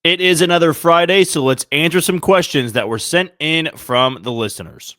It is another Friday, so let's answer some questions that were sent in from the listeners.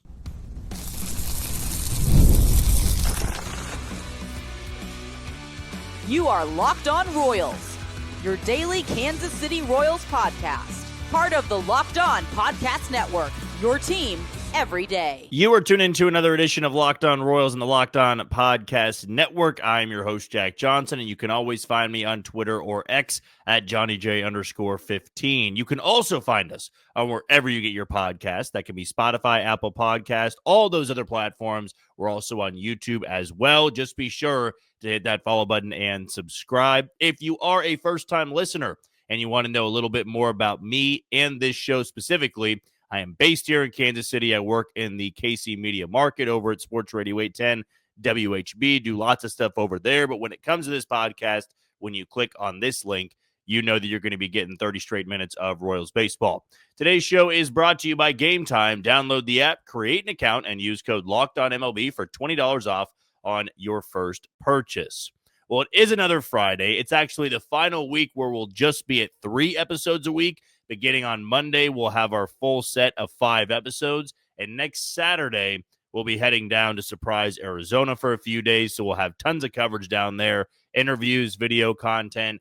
You are Locked On Royals, your daily Kansas City Royals podcast. Part of the Locked On Podcast Network, your team every day. You are tuned into another edition of Locked On Royals and the Locked On Podcast Network. I'm your host, Jack Johnson, and you can always find me on Twitter or X at JohnnyJ_15. You can also find us on wherever you get your podcast. That can be Spotify, Apple Podcast, all those other platforms. We're also on YouTube as well. Just be sure to hit that follow button and subscribe. If you are a first-time listener and you want to know a little bit more about me and this show specifically, I am based here in Kansas City. I work in the KC media market over at Sports Radio 810 WHB, do lots of stuff over there. But when it comes to this podcast, when you click on this link, you know that you're going to be getting 30 straight minutes of Royals baseball. Today's show is brought to you by Gametime. Download the app, create an account, and use code LOCKEDONMLB for $20 off on your first purchase. Well, it is another Friday. It's actually the final week where we'll just be at 3 episodes a week. Beginning on Monday, we'll have our full set of 5 episodes. And next Saturday, we'll be heading down to Surprise, Arizona for a few days. So we'll have tons of coverage down there, interviews, video content.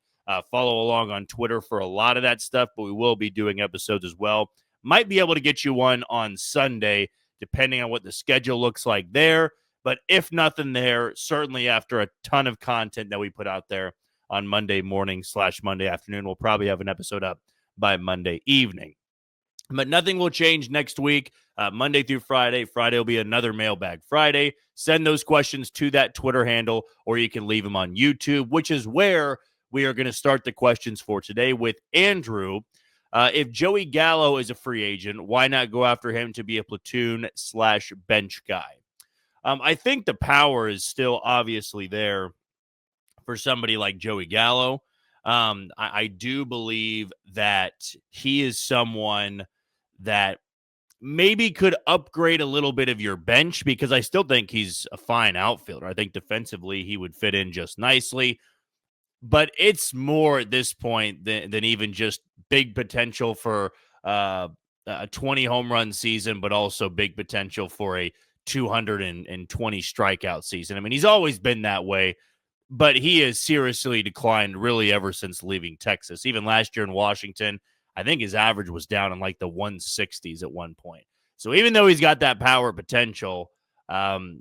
Follow along on Twitter for a lot of that stuff, but we will be doing episodes as well. Might be able to get you one on Sunday, depending on what the schedule looks like there. But if nothing there, certainly after a ton of content that we put out there on Monday morning / Monday afternoon, we'll probably have an episode up by Monday evening. But nothing will change next week, Monday through Friday. Friday will be another Mailbag Friday. Send those questions to that Twitter handle, or you can leave them on YouTube, which is where we are going to start the questions for today with Andrew. If Joey Gallo is a free agent, why not go after him to be a platoon / bench guy? I think the power is still obviously there for somebody like Joey Gallo. I do believe that he is someone that maybe could upgrade a little bit of your bench, because I still think he's a fine outfielder. I think defensively he would fit in just nicely. But it's more at this point than even just big potential for a 20 home run season, but also big potential for a 220 strikeout season. I mean, he's always been that way, but he has seriously declined really ever since leaving Texas. Even last year in Washington, I think his average was down in like the 160s at one point. So even though he's got that power potential,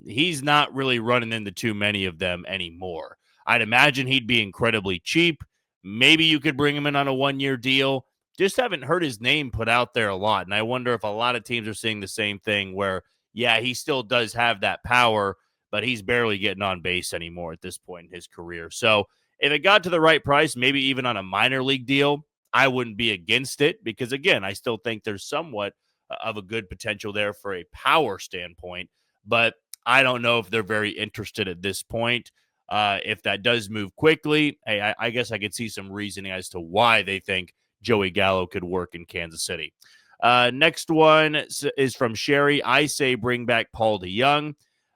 he's not really running into too many of them anymore. I'd imagine he'd be incredibly cheap. Maybe you could bring him in on a 1-year deal. Just haven't heard his name put out there a lot. And I wonder if a lot of teams are seeing the same thing where, yeah, he still does have that power, but he's barely getting on base anymore at this point in his career. So if it got to the right price, maybe even on a minor league deal, I wouldn't be against it, because, again, I still think there's somewhat of a good potential there for a power standpoint, but I don't know if they're very interested at this point. If that does move quickly, hey, I guess I could see some reasoning as to why they think Joey Gallo could work in Kansas City. Next one is from Sherry. I say bring back Paul DeYoung.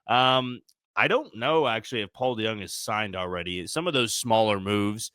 I don't know, actually, if Paul DeYoung is signed already. Some of those smaller moves,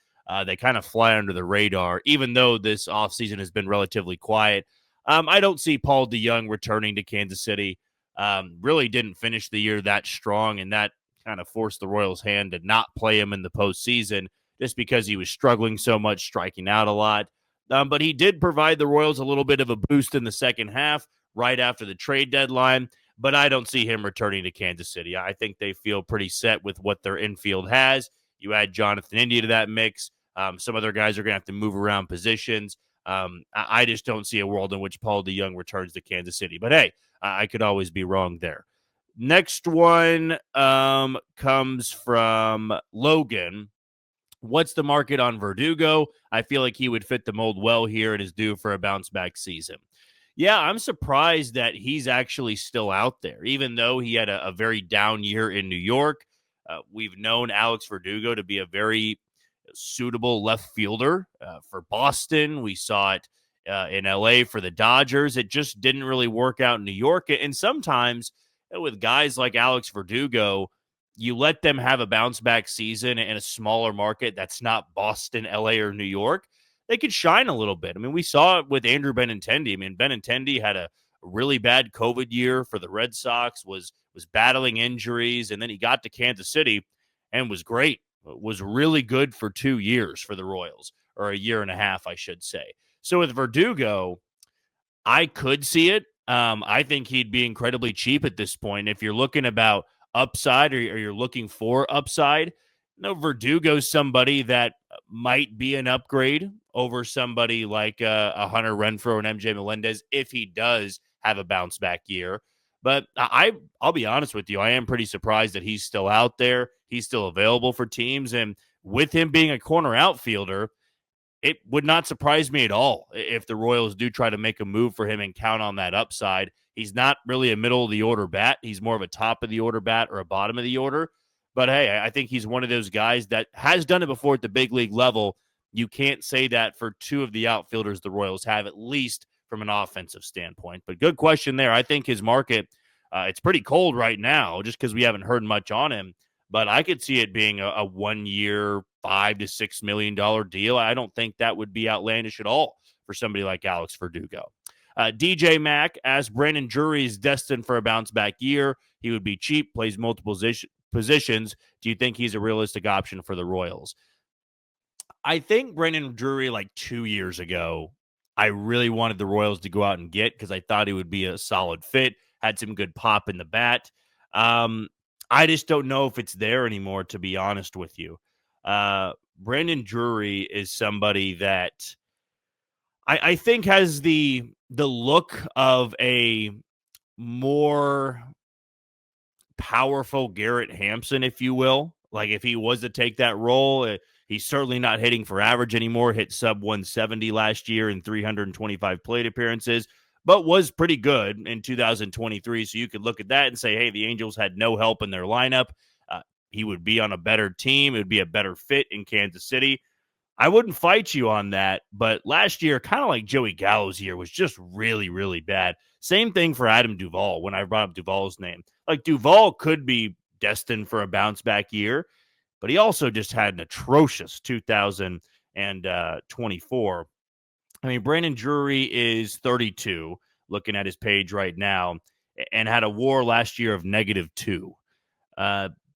they kind of fly under the radar, even though this offseason has been relatively quiet. I don't see Paul DeYoung returning to Kansas City. Really didn't finish the year that strong, and that kind of forced the Royals' hand to not play him in the postseason just because he was struggling so much, striking out a lot. But he did provide the Royals a little bit of a boost in the second half right after the trade deadline. But I don't see him returning to Kansas City. I think they feel pretty set with what their infield has. You add Jonathan India to that mix. Some other guys are going to have to move around positions. I just don't see a world in which Paul DeYoung returns to Kansas City. But hey, I could always be wrong there. Next one comes from Logan. What's the market on Verdugo? I feel like he would fit the mold well here and is due for a bounce-back season. Yeah, I'm surprised that he's actually still out there, even though he had a very down year in New York. We've known Alex Verdugo to be a very suitable left fielder for Boston. We saw it in LA for the Dodgers. It just didn't really work out in New York. And sometimes with guys like Alex Verdugo, you let them have a bounce back season in a smaller market that's not Boston, LA, or New York. they could shine a little bit. I mean, we saw it with Andrew Benintendi. I mean, Benintendi had a really bad COVID year for the Red Sox, was battling injuries, and then he got to Kansas City and was great. Was really good for 2 years for the Royals, or a year and a half, I should say. So with Verdugo, I could see it. I think he'd be incredibly cheap at this point. If you're looking about upside, or you're looking for upside, Verdugo's somebody that might be an upgrade over somebody like a Hunter Renfroe and MJ Melendez if he does have a bounce back year. But I'll be honest with you, I am pretty surprised that he's still out there. He's still available for teams, and with him being a corner outfielder, it would not surprise me at all if the Royals do try to make a move for him and count on that upside. He's not really a middle of the order bat. He's more of a top of the order bat or a bottom of the order. But hey, I think he's one of those guys that has done it before at the big league level. You can't say that for two of the outfielders the Royals have, at least from an offensive standpoint. But good question there. I think his market, it's pretty cold right now just because we haven't heard much on him. But I could see it being a 1 year, $5 to $6 million deal. I don't think that would be outlandish at all for somebody like Alex Verdugo. DJ Mack, as Brandon Drury is destined for a bounce back year, he would be cheap, plays multiple positions. Do you think he's a realistic option for the Royals? I think Brandon Drury, like 2 years ago, I really wanted the Royals to go out and get because I thought he would be a solid fit, had some good pop in the bat. I just don't know if it's there anymore, to be honest with you. Brandon Drury is somebody that I think has the look of a more powerful Garrett Hampson, if you will. Like if he was to take that role, he's certainly not hitting for average anymore. Hit sub 170 last year in 325 plate appearances, but was pretty good in 2023. So you could look at that and say, hey, the Angels had no help in their lineup. He would be on a better team. It would be a better fit in Kansas City. I wouldn't fight you on that, but last year, kind of like Joey Gallo's year, was just really, really bad. Same thing for Adam Duvall when I brought up Duvall's name. Like Duvall could be destined for a bounce back year, but he also just had an atrocious 2024. I mean, Brandon Drury is 32, looking at his page right now, and had a WAR last year of -2.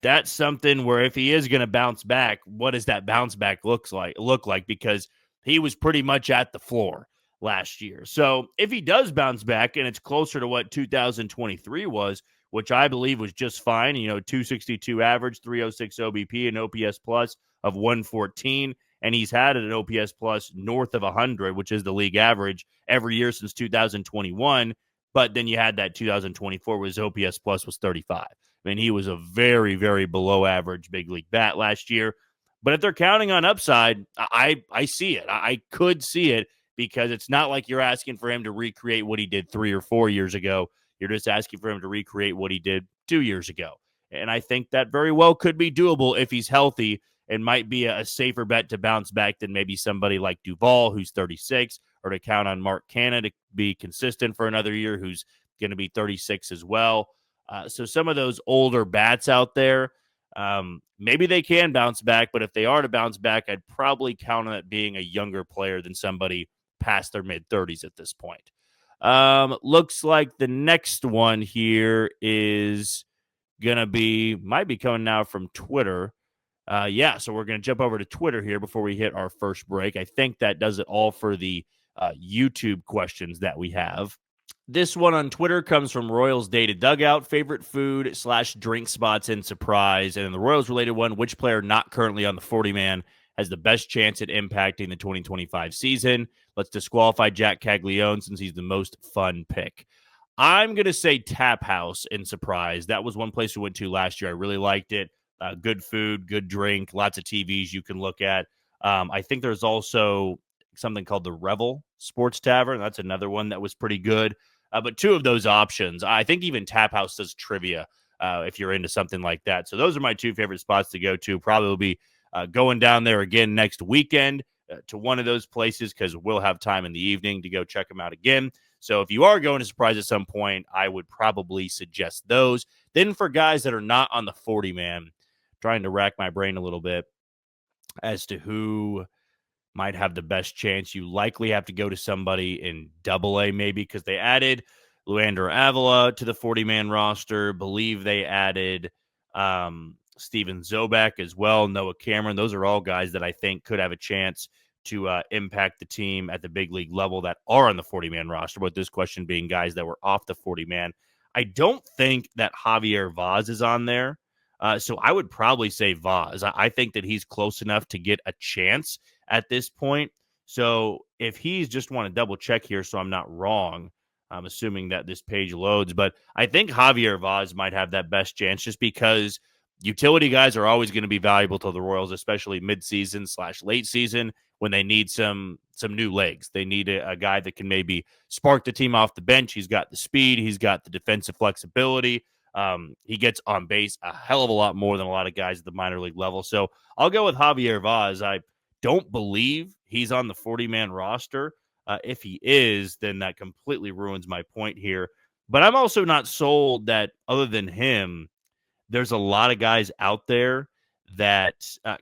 That's something where if he is going to bounce back, what does that bounce back look like? Because he was pretty much at the floor last year. So if he does bounce back and it's closer to what 2023 was, which I believe was just fine, 262 average, 306 OBP, and OPS plus of 114, and he's had an OPS plus north of 100, which is the league average every year since 2021. But then you had that 2024 where his OPS plus was 35. I mean, he was a very, very below average big league bat last year. But if they're counting on upside, I see it. I could see it because it's not like you're asking for him to recreate what he did 3 or 4 years ago. You're just asking for him to recreate what he did 2 years ago. And I think that very well could be doable if he's healthy, and might be a safer bet to bounce back than maybe somebody like Duvall, who's 36, or to count on Mark Canha to be consistent for another year, who's going to be 36 as well. So some of those older bats out there, maybe they can bounce back, but if they are to bounce back, I'd probably count on it being a younger player than somebody past their mid-30s at this point. Looks like the next one here is might be coming now from Twitter. So we're going to jump over to Twitter here before we hit our first break. I think that does it all for the YouTube questions that we have. This one on Twitter comes from Royals Data Dugout. Favorite food / drink spots in Surprise. And in the Royals related one, which player not currently on the 40-man has the best chance at impacting the 2025 season? Let's disqualify Jack Caglione since he's the most fun pick. I'm going to say Tap House in Surprise. That was one place we went to last year. I really liked it. Good food, good drink, lots of TVs you can look at. I think there's also something called the Revel Sports Tavern. That's another one that was pretty good. But two of those options, I think even Tap House does trivia if you're into something like that. So those are my two favorite spots to go to. Probably will be going down there again next weekend to one of those places because we'll have time in the evening to go check them out again. So if you are going to Surprise at some point, I would probably suggest those. Then for guys that are not on the 40-man, trying to rack my brain a little bit as to who might have the best chance. You likely have to go to somebody in Double-A maybe because they added Luander Avila to the 40-man roster. Believe they added Steven Zobak as well, Noah Cameron. Those are all guys that I think could have a chance to impact the team at the big league level that are on the 40-man roster, with this question being guys that were off the 40-man. I don't think that Javier Vaz is on there. So I would probably say Vaz. I think that he's close enough to get a chance at this point. So if he's just want to double check here so I'm not wrong, I'm assuming that this page loads, but I think Javier Vaz might have that best chance just because utility guys are always going to be valuable to the Royals, especially midseason / late season when they need some new legs. They need a guy that can maybe spark the team off the bench. He's got the speed. He's got the defensive flexibility. He gets on base a hell of a lot more than a lot of guys at the minor league level. So I'll go with Javier Vaz. I don't believe he's on the 40-man roster. If he is, then that completely ruins my point here. But I'm also not sold that other than him, there's a lot of guys out there that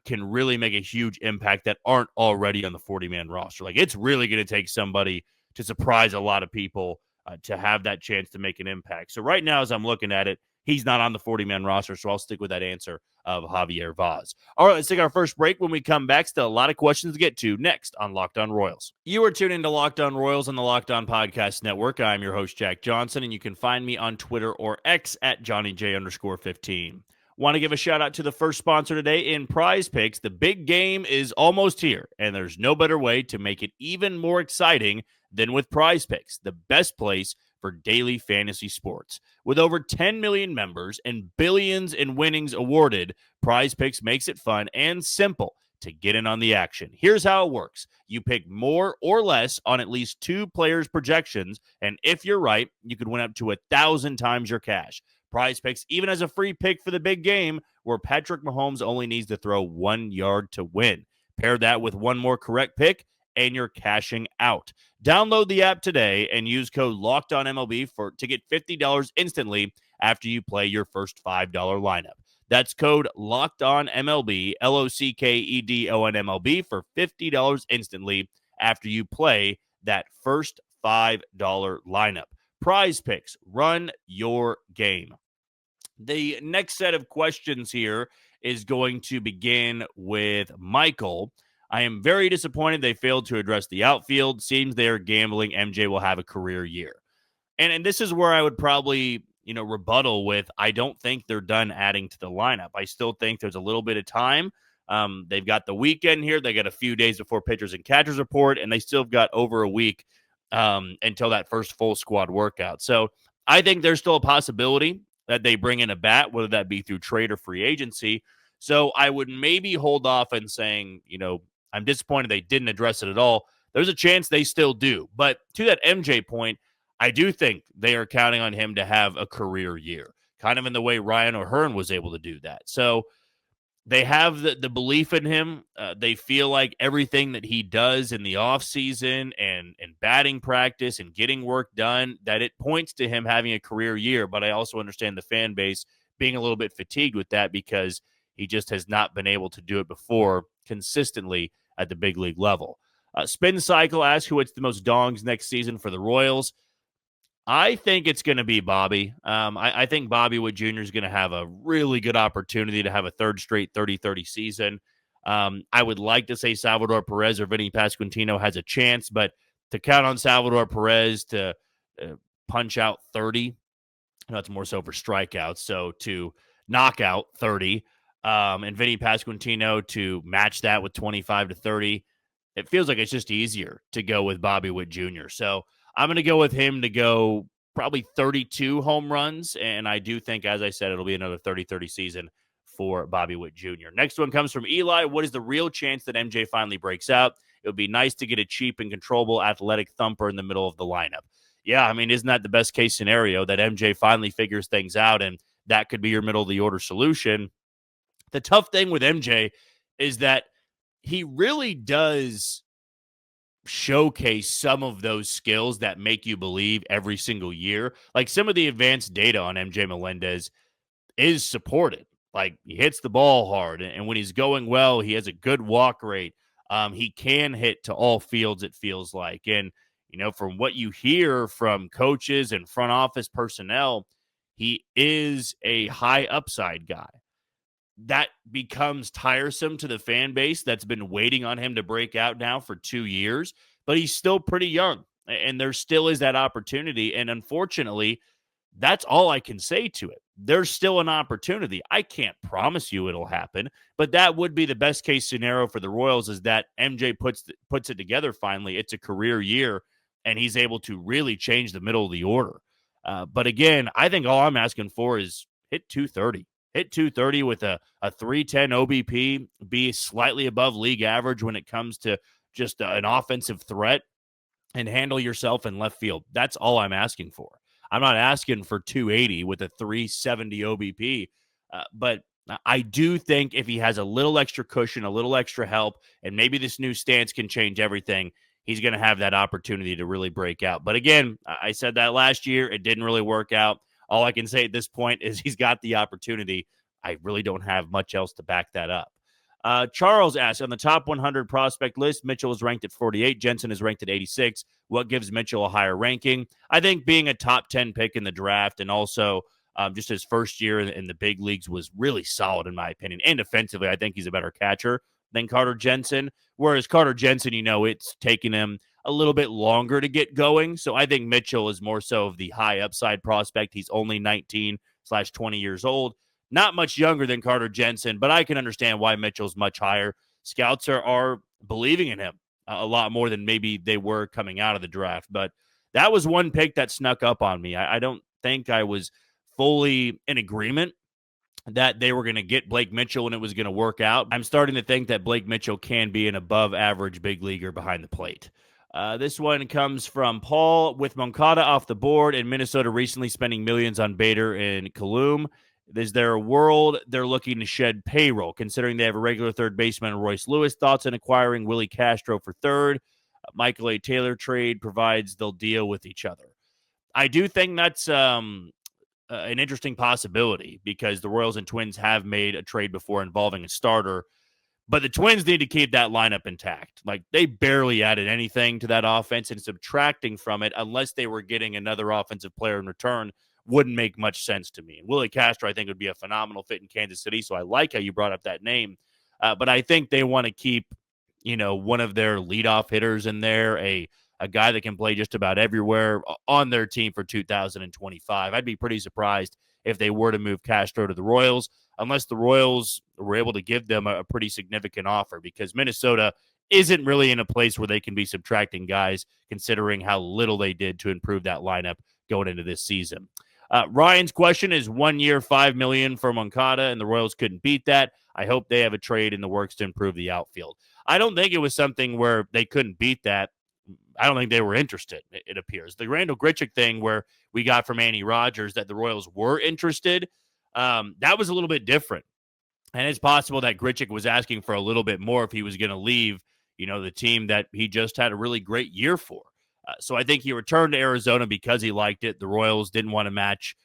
can really make a huge impact that aren't already on the 40-man roster. Like, it's really going to take somebody to surprise a lot of people to have that chance to make an impact. So right now, as I'm looking at it, he's not on the 40-man roster, so I'll stick with that answer of Javier Vaz. All right, let's take our first break. When we come back, still a lot of questions to get to next on Locked On Royals. You are tuned into Locked On Royals on the Locked On Podcast Network. I'm your host, Jack Johnson, and you can find me on Twitter or X at JohnnyJ_15. Want to give a shout out to the first sponsor today in PrizePicks. The big game is almost here, and there's no better way to make it even more exciting than with PrizePicks, the best place for daily fantasy sports. With over 10 million members and billions in winnings awarded, PrizePicks makes it fun and simple to get in on the action. Here's how it works. You pick more or less on at least 2 players' projections, and if you're right, you could win up to 1,000 times your cash. PrizePicks even has a free pick for the big game where Patrick Mahomes only needs to throw 1 yard to win. Pair that with one more correct pick, and you're cashing out. Download the app today and use code LOCKEDONMLB to get $50 instantly after you play your first $5 lineup. That's code LOCKEDONMLB, LOCKEDONMLB, for $50 instantly after you play that first $5 lineup. PrizePicks, run your game. The next set of questions here is going to begin with Michael. I am very disappointed they failed to address the outfield. Seems they are gambling MJ will have a career year. And this is where I would probably, rebuttal with, I don't think they're done adding to the lineup. I still think there's a little bit of time. They've got the weekend here. They got a few days before pitchers and catchers report, and they still have got over a week until that first full squad workout. So I think there's still a possibility that they bring in a bat, whether that be through trade or free agency. So I would maybe hold off on saying, I'm disappointed they didn't address it at all. There's a chance they still do. But to that MJ point, I do think they are counting on him to have a career year, kind of in the way Ryan O'Hearn was able to do that. So they have the belief in him. They feel like everything that he does in the offseason and batting practice and getting work done, that it points to him having a career year. But I also understand the fan base being a little bit fatigued with that because he just has not been able to do it before consistently at the big league level. Spin Cycle asks who hits the most dongs next season for the Royals. I think it's going to be Bobby. I think Bobby Witt Jr. is going to have a really good opportunity to have a third straight 30-30 season. I would like to say Salvador Perez or Vinny Pasquantino has a chance, but to count on Salvador Perez to punch out 30, that's more so for strikeouts. So to knock out 30 and Vinny Pasquantino to match that with 25 to 30, it feels like it's just easier to go with Bobby Witt Jr. So I'm going to go with him to go probably 32 home runs. And I do think, as I said, it'll be another 30-30 season for Bobby Witt Jr. Next one comes from Eli. What is the real chance that MJ finally breaks out? It would be nice to get a cheap and controllable athletic thumper in the middle of the lineup. Yeah, I mean, isn't that the best case scenario that MJ finally figures things out and that could be your middle of the order solution? The tough thing with MJ is that he really does showcase some of those skills that make you believe every single year. Like some of the advanced data on MJ Melendez is supported. Like he hits the ball hard, and when he's going well, he has a good walk rate. He can hit to all fields, it feels like. And, from what you hear from coaches and front office personnel, he is a high upside guy. That becomes tiresome to the fan base that's been waiting on him to break out now for 2 years, but he's still pretty young, and there still is that opportunity. And unfortunately, that's all I can say to it. There's still an opportunity. I can't promise you it'll happen, but that would be the best case scenario for the Royals, is that MJ puts it together finally. It's a career year, and he's able to really change the middle of the order. But again, I think all I'm asking for is hit 230. Hit 230 with a 310 OBP, be slightly above league average when it comes to just an offensive threat, and handle yourself in left field. That's all I'm asking for. I'm not asking for 280 with a 370 OBP, but I do think if he has a little extra cushion, a little extra help, and maybe this new stance can change everything, he's going to have that opportunity to really break out. But again, I said that last year. It didn't really work out. All I can say at this point is he's got the opportunity. I really don't have much else to back that up. Charles asks, on the top 100 prospect list, Mitchell is ranked at 48. Jensen is ranked at 86. What gives Mitchell a higher ranking? I think being a top 10 pick in the draft, and also just his first year in the big leagues, was really solid in my opinion. And defensively, I think he's a better catcher than Carter Jensen. Whereas Carter Jensen, it's taken him a little bit longer to get going. So I think Mitchell is more so of the high upside prospect. He's only 19/20 years old. Not much younger than Carter Jensen, but I can understand why Mitchell's much higher. Scouts are believing in him a lot more than maybe they were coming out of the draft. But that was one pick that snuck up on me. I don't think I was fully in agreement that they were going to get Blake Mitchell and it was going to work out. I'm starting to think that Blake Mitchell can be an above average big leaguer behind the plate. This one comes from Paul. With Moncada off the board and Minnesota recently spending millions on Bader and Kalum, is there a world they're looking to shed payroll, considering they have a regular third baseman, Royce Lewis? Thoughts on acquiring Willie Castro for third? Michael A. Taylor trade provides they'll deal with each other. I do think that's an interesting possibility, because the Royals and Twins have made a trade before involving a starter, but the Twins need to keep that lineup intact. Like, they barely added anything to that offense, and subtracting from it, unless they were getting another offensive player in return, wouldn't make much sense to me. And Willie Castro, I think, would be a phenomenal fit in Kansas City, so I like how you brought up that name. But I think they want to keep, one of their leadoff hitters in there, a guy that can play just about everywhere on their team for 2025. I'd be pretty surprised if they were to move Castro to the Royals, unless the Royals were able to give them a pretty significant offer, because Minnesota isn't really in a place where they can be subtracting guys, considering how little they did to improve that lineup going into this season. Ryan's question is 1 year, $5 million for Moncada, and the Royals couldn't beat that. I hope they have a trade in the works to improve the outfield. I don't think it was something where they couldn't beat that. I don't think they were interested, it appears. The Randall Grichuk thing, where we got from Andy Rogers that the Royals were interested, that was a little bit different. And it's possible that Grichuk was asking for a little bit more if he was going to leave, the team that he just had a really great year for. So I think he returned to Arizona because he liked it. The Royals didn't want to match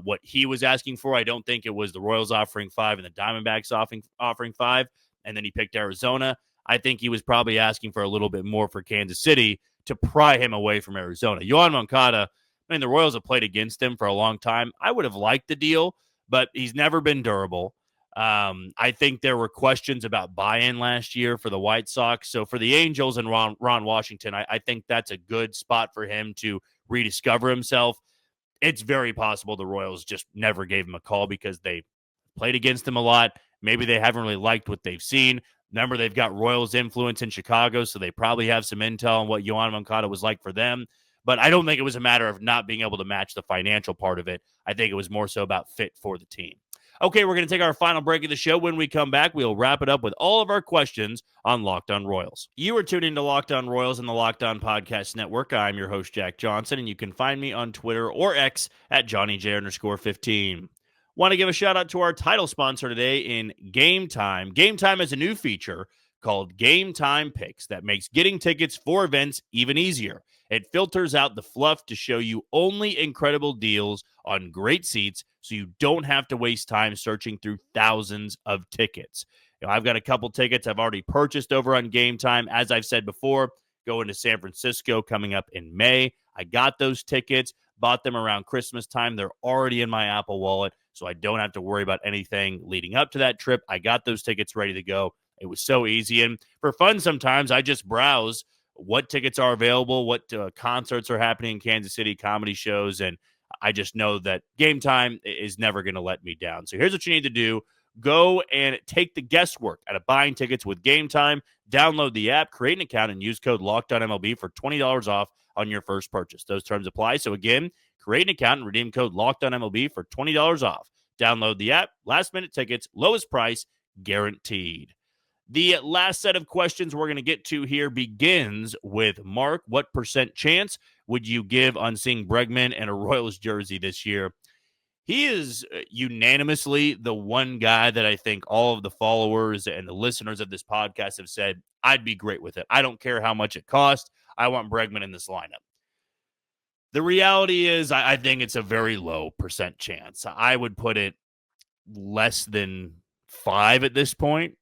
what he was asking for. I don't think it was the Royals offering 5 and the Diamondbacks offering 5, and then he picked Arizona. I think he was probably asking for a little bit more for Kansas City to pry him away from Arizona. Yohan Moncada, the Royals have played against him for a long time. I would have liked the deal, but he's never been durable. I think there were questions about buy-in last year for the White Sox. So for the Angels and Ron Washington, I think that's a good spot for him to rediscover himself. It's very possible the Royals just never gave him a call because they played against him a lot. Maybe they haven't really liked what they've seen. Remember, they've got Royals influence in Chicago, so they probably have some intel on what Yohan Moncada was like for them. But I don't think it was a matter of not being able to match the financial part of it. I think it was more so about fit for the team. Okay, we're going to take our final break of the show. When we come back, we'll wrap it up with all of our questions on Locked On Royals. You are tuned into Locked On Royals and the Locked On Podcast Network. I'm your host, Jack Johnson, and you can find me on Twitter or X at JohnnyJ_15. Want to give a shout out to our title sponsor today in Gametime. Gametime has a new feature called Gametime Picks that makes getting tickets for events even easier. It filters out the fluff to show you only incredible deals on great seats, so you don't have to waste time searching through thousands of tickets. I've got a couple tickets I've already purchased over on Gametime. As I've said before, going to San Francisco coming up in May. I got those tickets, bought them around Christmas time. They're already in my Apple Wallet, so I don't have to worry about anything leading up to that trip. I got those tickets ready to go. It was so easy. And for fun, sometimes I just browse what tickets are available, what concerts are happening in Kansas City, comedy shows, and I just know that Gametime is never going to let me down. So here's what you need to do. Go and take the guesswork out of buying tickets with Gametime. Download the app, create an account, and use code LOCKEDONMLB for $20 off on your first purchase. Those terms apply. So again, create an account and redeem code LOCKEDONMLB for $20 off. Download the app. Last-minute tickets, lowest price, guaranteed. The last set of questions we're going to get to here begins with Mark. What % chance would you give on seeing Bregman in a Royals jersey this year? He is unanimously the one guy that I think all of the followers and the listeners of this podcast have said, I'd be great with it. I don't care how much it costs. I want Bregman in this lineup. The reality is I think it's a very low % chance. I would put it less than 5 at this point.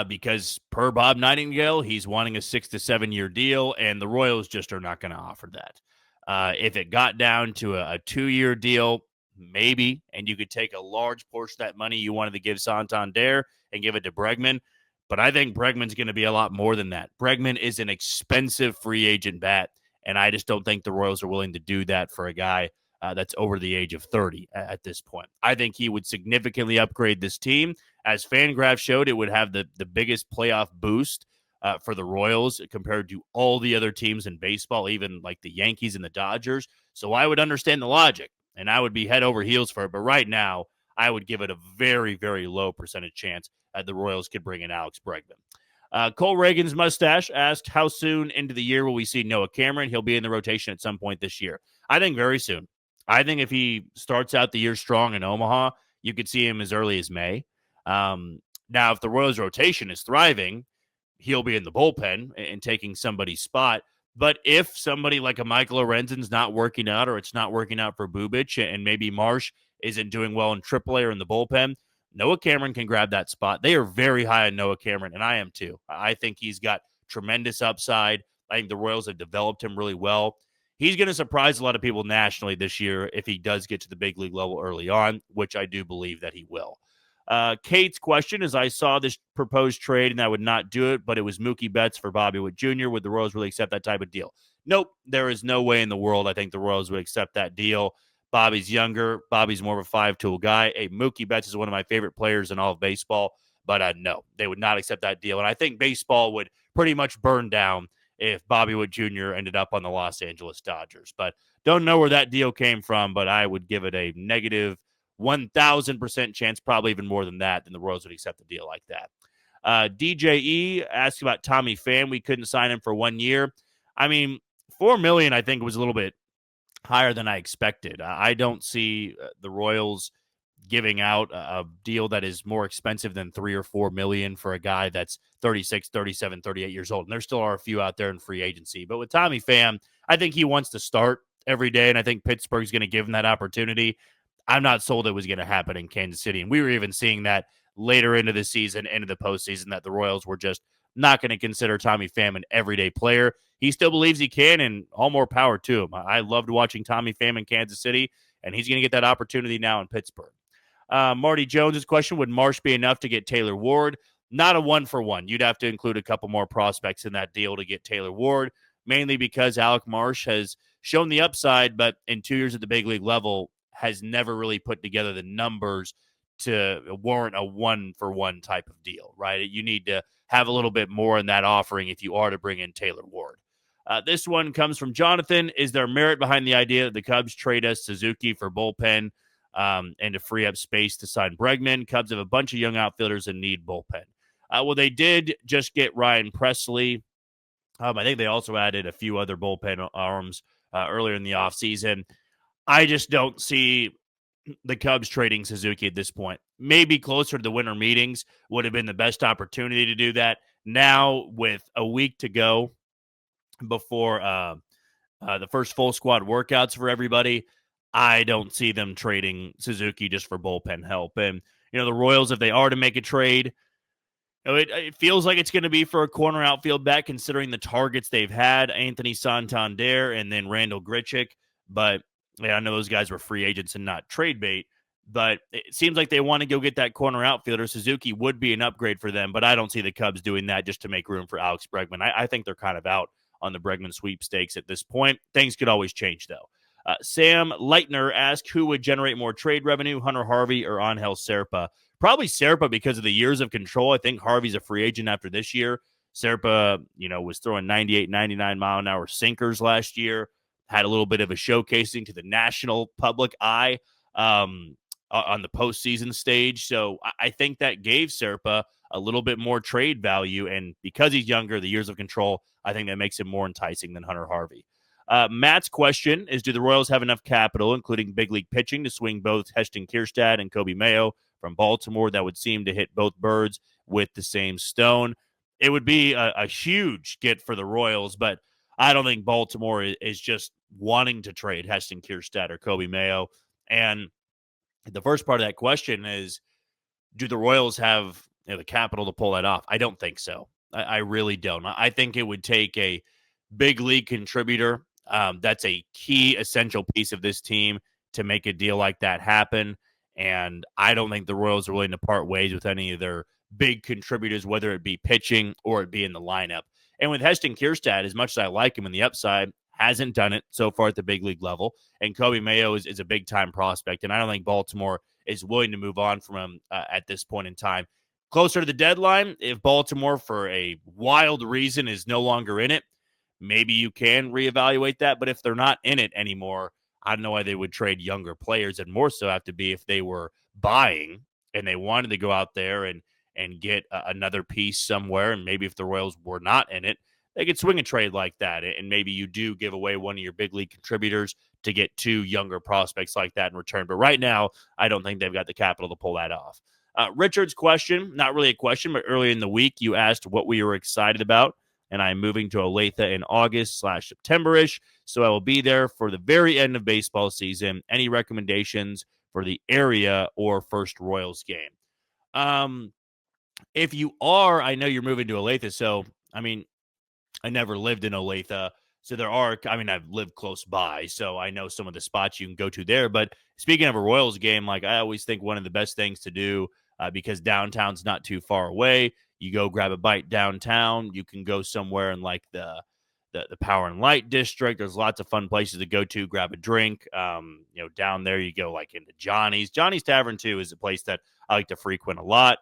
Because per Bob Nightingale, he's wanting a 6 to 7 year deal, and the Royals just are not going to offer that. If it got down to a 2-year deal, maybe, and you could take a large portion of that money you wanted to give Santander and give it to Bregman. But I think Bregman's going to be a lot more than that. Bregman is an expensive free agent bat, and I just don't think the Royals are willing to do that for a guy that's over the age of 30 at this point. I think he would significantly upgrade this team. As FanGraphs showed, it would have the biggest playoff boost for the Royals compared to all the other teams in baseball, even like the Yankees and the Dodgers. So I would understand the logic, and I would be head over heels for it. But right now, I would give it a very, very low % chance that the Royals could bring in Alex Bregman. Cole Reagan's mustache asked, how soon into the year will we see Noah Cameron? He'll be in the rotation at some point this year. I think very soon. I think if he starts out the year strong in Omaha, you could see him as early as May. Now, if the Royals rotation is thriving, he'll be in the bullpen and taking somebody's spot. But if somebody like a Michael Lorenzen's not working out, or it's not working out for Bubic, and maybe Marsh isn't doing well in AAA or in the bullpen, Noah Cameron can grab that spot. They are very high on Noah Cameron, and I am too. I think he's got tremendous upside. I think the Royals have developed him really well. He's going to surprise a lot of people nationally this year if he does get to the big league level early on, which I do believe that he will. Kate's question is, I saw this proposed trade and I would not do it, but it was Mookie Betts for Bobby Witt Jr. Would the Royals really accept that type of deal? Nope. There is no way in the world I think the Royals would accept that deal. Bobby's younger. Bobby's more of a 5-tool guy. Mookie Betts is one of my favorite players in all of baseball, but no, they would not accept that deal. And I think baseball would pretty much burn down if Bobby Witt Jr. ended up on the Los Angeles Dodgers. But don't know where that deal came from, but I would give it a negative 1,000% chance, probably even more than that, than the Royals would accept a deal like that. DJE asked about Tommy Pham. We couldn't sign him for 1 year. I mean, $4 million, I think, was a little bit higher than I expected. I don't see the Royals giving out a deal that is more expensive than $3 or $4 million for a guy that's 36, 37, 38 years old. And there still are a few out there in free agency. But with Tommy Pham, I think he wants to start every day, and I think Pittsburgh's going to give him that opportunity. I'm not sold it was going to happen in Kansas City. And we were even seeing that later into the season, into the postseason, that the Royals were just not going to consider Tommy Pham an everyday player. He still believes he can, and all more power to him. I loved watching Tommy Pham in Kansas City, and he's going to get that opportunity now in Pittsburgh. Marty Jones's question, would Marsh be enough to get Taylor Ward? Not a 1-for-1. You'd have to include a couple more prospects in that deal to get Taylor Ward, mainly because Alec Marsh has shown the upside, but in 2 years at the big league level has never really put together the numbers to warrant a 1-for-1 type of deal, right? You need to have a little bit more in that offering if you are to bring in Taylor Ward. This one comes from Jonathan. Is there merit behind the idea that the Cubs trade us Suzuki for bullpen and to free up space to sign Bregman? Cubs have a bunch of young outfielders and need bullpen. Well, they did just get Ryan Presley. I think they also added a few other bullpen arms earlier in the offseason. I just don't see the Cubs trading Suzuki at this point. Maybe closer to the winter meetings would have been the best opportunity to do that. Now, with a week to go before the first full squad workouts for everybody, I don't see them trading Suzuki just for bullpen help. And, the Royals, if they are to make a trade, It feels like it's going to be for a corner outfield bat, considering the targets they've had, Anthony Santander and then Randall Grichuk. But yeah, I know those guys were free agents and not trade bait. But it seems like they want to go get that corner outfielder. Suzuki would be an upgrade for them, but I don't see the Cubs doing that just to make room for Alex Bregman. I think they're kind of out on the Bregman sweepstakes at this point. Things could always change, though. Sam Leitner asked who would generate more trade revenue, Hunter Harvey or Angel Serpa. Probably Serpa because of the years of control. I think Harvey's a free agent after this year. Serpa, was throwing 98, 99 mile an hour sinkers last year. Had a little bit of a showcasing to the national public eye on the postseason stage. So I think that gave Serpa a little bit more trade value. And because he's younger, the years of control, I think that makes him more enticing than Hunter Harvey. Matt's question is, do the Royals have enough capital, including big league pitching, to swing both Heston Kjerstad and Kobe Mayo from Baltimore? That would seem to hit both birds with the same stone. It would be a huge get for the Royals, but I don't think Baltimore is just wanting to trade Heston Kjerstad or Kobe Mayo. And the first part of that question is, do the Royals have the capital to pull that off? I don't think so. I really don't. I think it would take a big league contributor. That's a key essential piece of this team to make a deal like that happen. And I don't think the Royals are willing to part ways with any of their big contributors, whether it be pitching or it be in the lineup. And with Heston Kjerstad, as much as I like him in the upside, hasn't done it so far at the big league level. And Kobe Mayo is a big-time prospect, and I don't think Baltimore is willing to move on from him at this point in time. Closer to the deadline, if Baltimore, for a wild reason, is no longer in it, maybe you can reevaluate that. But if they're not in it anymore, I don't know why they would trade younger players, and more so have to be if they were buying and they wanted to go out there and get another piece somewhere. And maybe if the Royals were not in it, they could swing a trade like that. And maybe you do give away one of your big league contributors to get two younger prospects like that in return. But right now, I don't think they've got the capital to pull that off. Richard's question, not really a question, but earlier in the week, you asked what we were excited about. And I'm moving to Olathe in August/September-ish. So I will be there for the very end of baseball season. Any recommendations for the area or first Royals game? If you are, I know you're moving to Olathe. So, I never lived in Olathe. So I've lived close by, so I know some of the spots you can go to there. But speaking of a Royals game, I always think one of the best things to do, because downtown's not too far away, you go grab a bite downtown. You can go somewhere in the Power and Light district. There's lots of fun places to go to, grab a drink. Down there you go into Johnny's. Johnny's Tavern too is a place that I like to frequent a lot.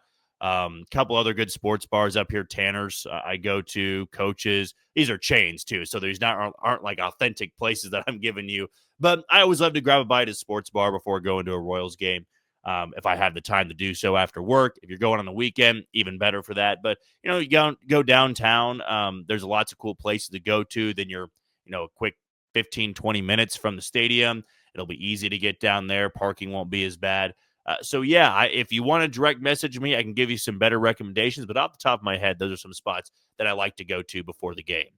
Couple other good sports bars up here. Tanner's, I go to. Coaches. These are chains too, so there's aren't like authentic places that I'm giving you. But I always love to grab a bite at a sports bar before going to a Royals game. If I have the time to do so after work. If you're going on the weekend, even better for that. But you go downtown. There's lots of cool places to go to. Then you're a quick 15-20 minutes from the stadium. It'll be easy to get down there. Parking won't be as bad. If you want to direct message me, I can give you some better recommendations. But off the top of my head, those are some spots that I like to go to before the game.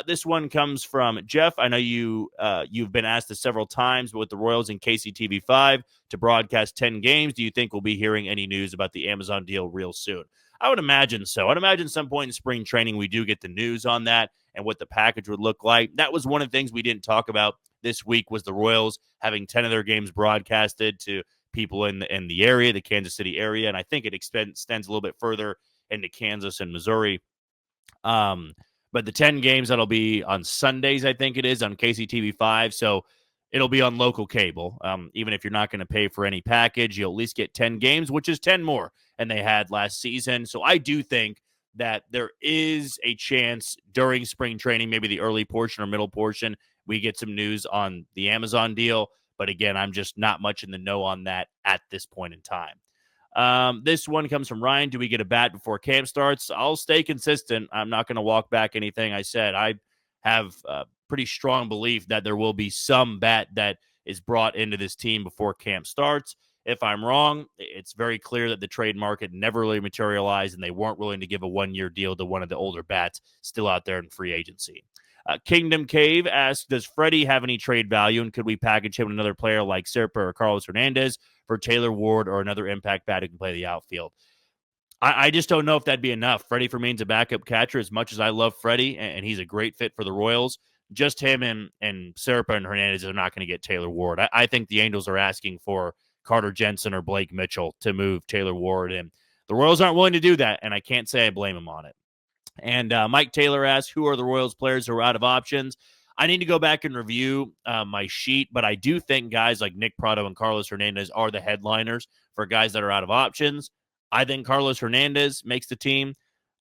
This one comes from Jeff. I know you've been asked this several times, but with the Royals and KCTV5 to broadcast 10 games, do you think we'll be hearing any news about the Amazon deal real soon? I would imagine so. I'd imagine some point in spring training we do get the news on that and what the package would look like. That was one of the things we didn't talk about this week, was the Royals having 10 of their games broadcasted to people in the area, the Kansas City area, and I think it extends a little bit further into Kansas and Missouri. But the 10 games, that'll be on Sundays, I think it is, on KCTV5, so it'll be on local cable. Even if you're not going to pay for any package, you'll at least get 10 games, which is 10 more than they had last season. So I do think that there is a chance during spring training, maybe the early portion or middle portion, we get some news on the Amazon deal. But again, I'm just not much in the know on that at this point in time. This one comes from Ryan. Do we get a bat before camp starts? I'll stay consistent. I'm not going to walk back anything I said. I have a pretty strong belief that there will be some bat that is brought into this team before camp starts. If I'm wrong, it's very clear that the trade market never really materialized and they weren't willing to give a one-year deal to one of the older bats still out there in free agency. Kingdom Cave asks, does Freddie have any trade value, and could we package him with another player like Serpa or Carlos Hernandez for Taylor Ward or another impact bat who can play the outfield? I just don't know if that'd be enough. Freddie Freeman's a backup catcher. As much as I love Freddie, and he's a great fit for the Royals, just him and Serpa and Hernandez are not going to get Taylor Ward. I think the Angels are asking for Carter Jensen or Blake Mitchell to move Taylor Ward, and the Royals aren't willing to do that, and I can't say I blame him on it. And Mike Taylor asks, who are the Royals players who are out of options? I need to go back and review my sheet, but I do think guys like Nick Prado and Carlos Hernandez are the headliners for guys that are out of options. I think Carlos Hernandez makes the team.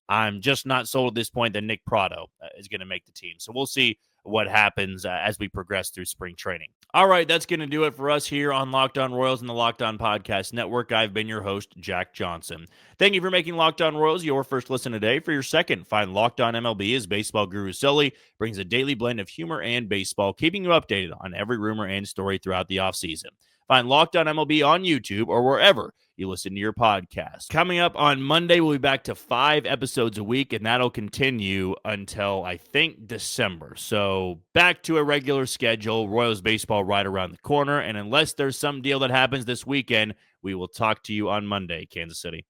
I'm just not sold at this point that Nick Prado is going to make the team. So we'll see what happens as we progress through spring training. All right, that's going to do it for us here on Locked On Royals and the Locked On Podcast Network. I've been your host, Jack Johnson. Thank you for making Locked On Royals your first listen today. For your second, find Locked On MLB as baseball guru Sully brings a daily blend of humor and baseball, keeping you updated on every rumor and story throughout the offseason. Find Locked On MLB on YouTube or wherever you listen to your podcast. Coming up on Monday, we'll be back to 5 episodes a week, and that'll continue until, I think, December. So back to a regular schedule. Royals baseball right around the corner, and unless there's some deal that happens this weekend, we will talk to you on Monday, Kansas City.